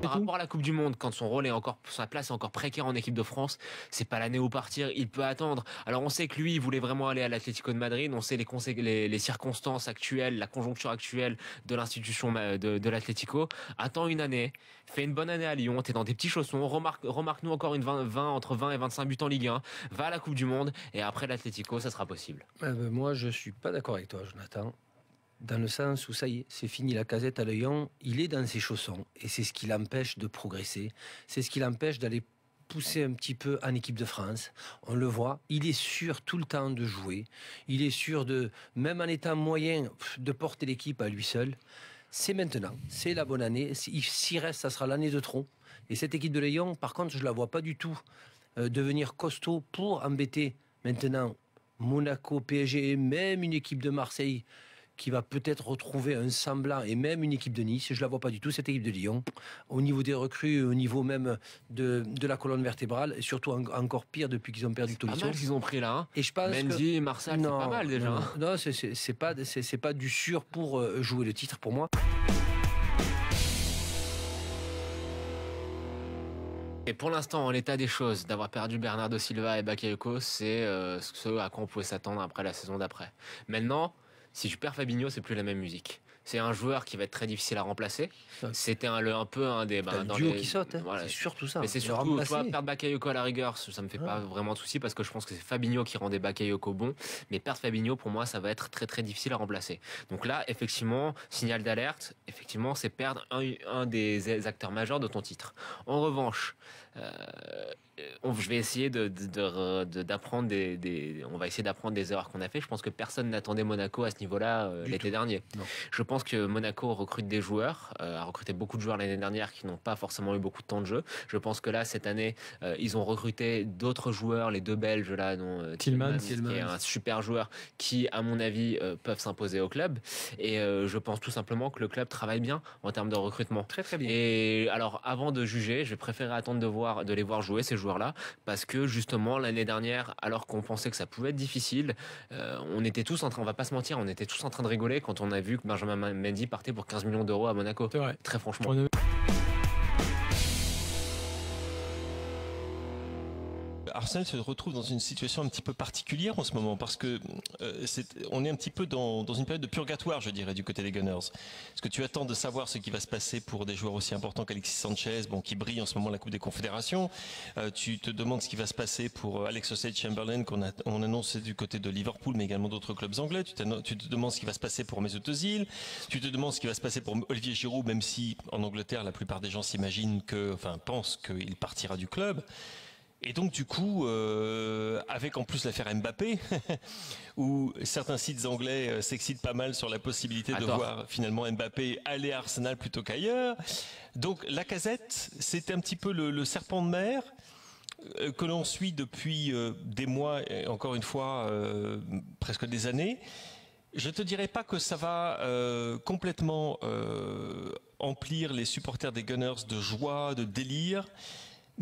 Par rapport à la Coupe du Monde, quand son rôle est encore, sa place est encore précaire en équipe de France, c'est pas l'année où partir, il peut attendre. Alors on sait que lui, il voulait vraiment aller à l'Atlético de Madrid, on sait les circonstances actuelles, la conjoncture actuelle de l'institution de l'Atlético. Attends une année, fais une bonne année à Lyon, t'es dans des petits chaussons, remarque-nous encore entre 20 et 25 buts en Ligue 1, va à la Coupe du Monde, et après l'Atlético, ça sera possible. Moi, je suis pas d'accord avec toi, Jonathan. Dans le sens où ça y est, c'est fini la casette à Lyon, il est dans ses chaussons et c'est ce qui l'empêche de progresser, c'est ce qui l'empêche d'aller pousser un petit peu en équipe de France. On le voit, il est sûr tout le temps de jouer, il est sûr de, même en étant moyen, de porter l'équipe à lui seul. C'est maintenant, c'est la bonne année, s'il reste, ça sera l'année de trop. Et cette équipe de Lyon, par contre, je la vois pas du tout devenir costaud pour embêter maintenant Monaco, PSG, même une équipe de Marseille qui va peut-être retrouver un semblant, et même une équipe de Nice. Je ne la vois pas du tout, cette équipe de Lyon. Au niveau des recrues, au niveau même de la colonne vertébrale, et surtout encore pire depuis qu'ils ont perdu Tolisso. Pas mal qu'ils ont pris là. Hein. Et je pense Mendy et Marcel, c'est pas mal déjà. Non, c'est pas du sûr pour jouer le titre pour moi. Et pour l'instant, en l'état des choses, d'avoir perdu Bernardo Silva et Bakayoko, c'est ce à quoi on pouvait s'attendre après la saison d'après. Maintenant, si tu perds Fabinho, c'est plus la même musique. C'est un joueur qui va être très difficile à remplacer. C'était un peu un des... le duo qui saute, hein. Voilà. C'est surtout ça. Mais c'est surtout, tu vois, perdre Bakayoko à la rigueur, ça me fait pas vraiment de soucis parce que je pense que c'est Fabinho qui rendait Bakayoko bon. Mais perdre Fabinho, pour moi, ça va être très très difficile à remplacer. Donc là, effectivement, signal d'alerte, effectivement, c'est perdre un des acteurs majeurs de ton titre. En revanche, je vais essayer d'apprendre on va essayer d'apprendre des erreurs qu'on a fait. Je pense que personne n'attendait Monaco à ce niveau-là l'été dernier. Non. Je pense que Monaco recrute des joueurs, a recruté beaucoup de joueurs l'année dernière qui n'ont pas forcément eu beaucoup de temps de jeu. Je pense que là, cette année, ils ont recruté d'autres joueurs, les deux Belges là, dont Tillmans, qui est un super joueur, qui, à mon avis, peuvent s'imposer au club. Et je pense tout simplement que le club travaille bien en termes de recrutement. Très très bien. Et alors, avant de juger, je vais préférer attendre de les voir jouer ces joueurs-là, parce que justement l'année dernière, alors qu'on pensait que ça pouvait être difficile, on était tous en train, on va pas se mentir, on était tous en train de rigoler quand on a vu que Benjamin Mendy partait pour 15 millions d'euros à Monaco. C'est vrai. Très franchement. Arsenal se retrouve dans une situation un petit peu particulière en ce moment parce que on est un petit peu dans une période de purgatoire, je dirais, du côté des Gunners. Est-ce que tu attends de savoir ce qui va se passer pour des joueurs aussi importants qu'Alexis Sanchez, qui brille en ce moment à la Coupe des Confédérations. Tu te demandes ce qui va se passer pour Alex Oxlade-Chamberlain qu'on annonce du côté de Liverpool, mais également d'autres clubs anglais. Tu te demandes ce qui va se passer pour Mesut Özil. Tu te demandes ce qui va se passer pour Olivier Giroud, même si en Angleterre, la plupart des gens pensent qu'il partira du club. Et donc du coup, avec en plus l'affaire Mbappé, où certains sites anglais s'excitent pas mal sur la possibilité de voir finalement Mbappé aller à Arsenal plutôt qu'ailleurs. Donc Lacazette, c'est un petit peu le serpent de mer que l'on suit depuis des mois, et encore une fois, presque des années. Je te dirais pas que ça va complètement emplir les supporters des Gunners de joie, de délire.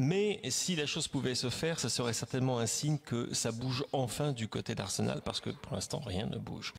Mais si la chose pouvait se faire, ça serait certainement un signe que ça bouge enfin du côté d'Arsenal, parce que pour l'instant, rien ne bouge.